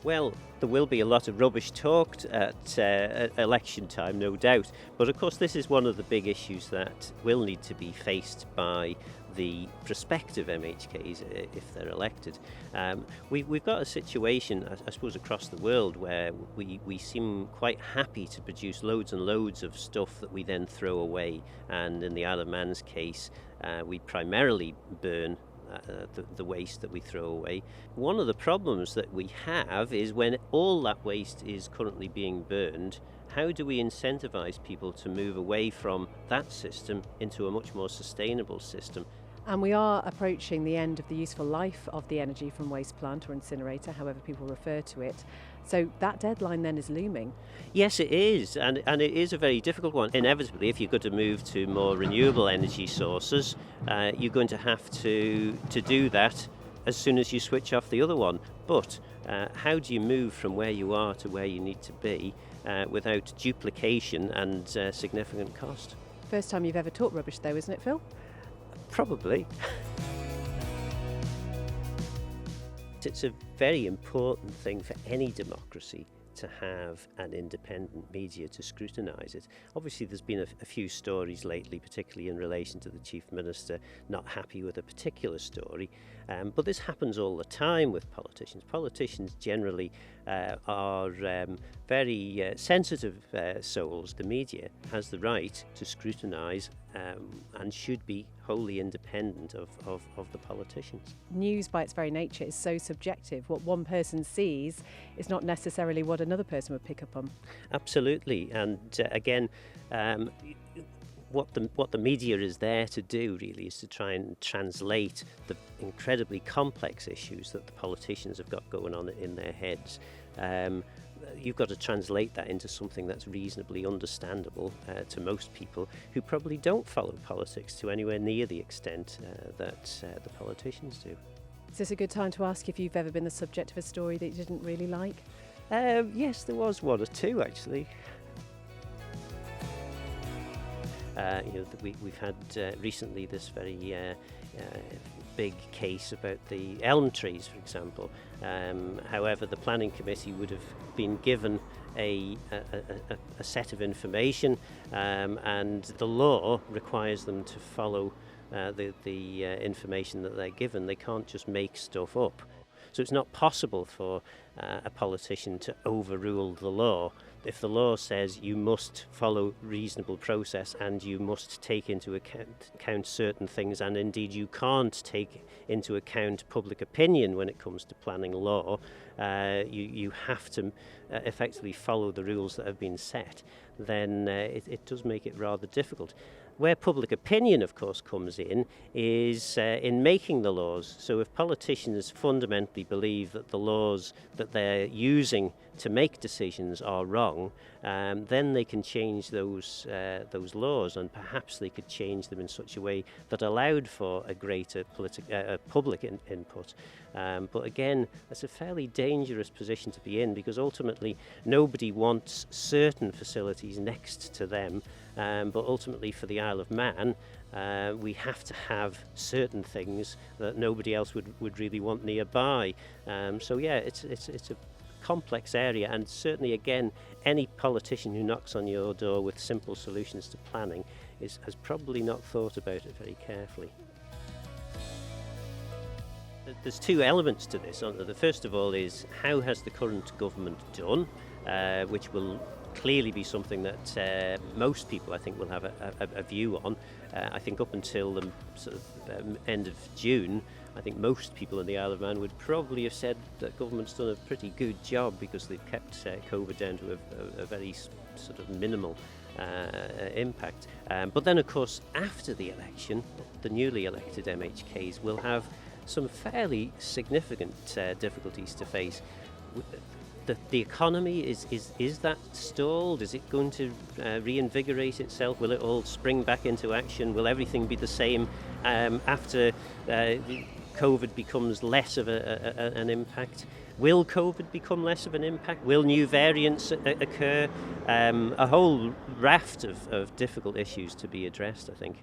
Well, there will be a lot of rubbish talked at election time, no doubt. But of course, this is one of the big issues that will need to be faced by the prospective MHKs if they're elected. We've got a situation, I suppose, across the world where we seem quite happy to produce loads and loads of stuff that we then throw away. And in the Isle of Man's case, we primarily burn the waste that we throw away. One of the problems that we have is when all that waste is currently being burned, how do we incentivize people to move away from that system into a much more sustainable system? And we are approaching the end of the useful life of the energy from waste plant or incinerator, however people refer to it. So that deadline then is looming. Yes, it is, and it is a very difficult one. Inevitably, if you're going to move to more renewable energy sources, you're going to have to do that as soon as you switch off the other one. But how do you move from where you are to where you need to be without duplication and significant cost? First time you've ever talked rubbish though, isn't it, Phil? Probably. It's a very important thing for any democracy to have an independent media to scrutinise it. Obviously there's been a few stories lately, particularly in relation to the Chief Minister not happy with a particular story, but this happens all the time with politicians. Politicians generally are very sensitive souls. The media has the right to scrutinise and should be wholly independent of the politicians. News by its very nature is so subjective. What one person sees is not necessarily what another person would pick up on. Absolutely, and again, what the media is there to do really is to try and translate the incredibly complex issues that the politicians have got going on in their heads. You've got to translate that into something that's reasonably understandable to most people who probably don't follow politics to anywhere near the extent that the politicians do. Is this a good time to ask if you've ever been the subject of a story that you didn't really like? Yes, there was one or two actually. We've had recently this very big case about the elm trees, for example. However, the planning committee would have been given a set of information, and the law requires them to follow the information that they're given. They can't just make stuff up. So it's not possible for a politician to overrule the law. If the law says you must follow reasonable process and you must take into account certain things, and indeed you can't take into account public opinion when it comes to planning law, you have to effectively follow the rules that have been set, then it does make it rather difficult. Where public opinion, of course, comes in is in making the laws. So if politicians fundamentally believe that the laws that they're using to make decisions are wrong, then they can change those laws, and perhaps they could change them in such a way that allowed for a greater public input. But again, that's a fairly dangerous position to be in, because ultimately nobody wants certain facilities next to them. But ultimately for the Isle of Man, we have to have certain things that nobody else would really want nearby. So yeah, it's a complex area, and certainly again, any politician who knocks on your door with simple solutions to planning has probably not thought about it very carefully. There's two elements to this. The first of all is, how has the current government done, which will clearly be something that most people, I think, will have a view on. I think up until the sort of end of June, I think most people in the Isle of Man would probably have said that government's done a pretty good job, because they've kept COVID down to a very sort of minimal impact. But then, of course, after the election, the newly elected MHKs will have some fairly significant difficulties to face. The economy, is that stalled? Is it going to reinvigorate itself? Will it all spring back into action? Will everything be the same after COVID becomes less of an impact? Will COVID become less of an impact? Will new variants occur? A whole raft of difficult issues to be addressed, I think.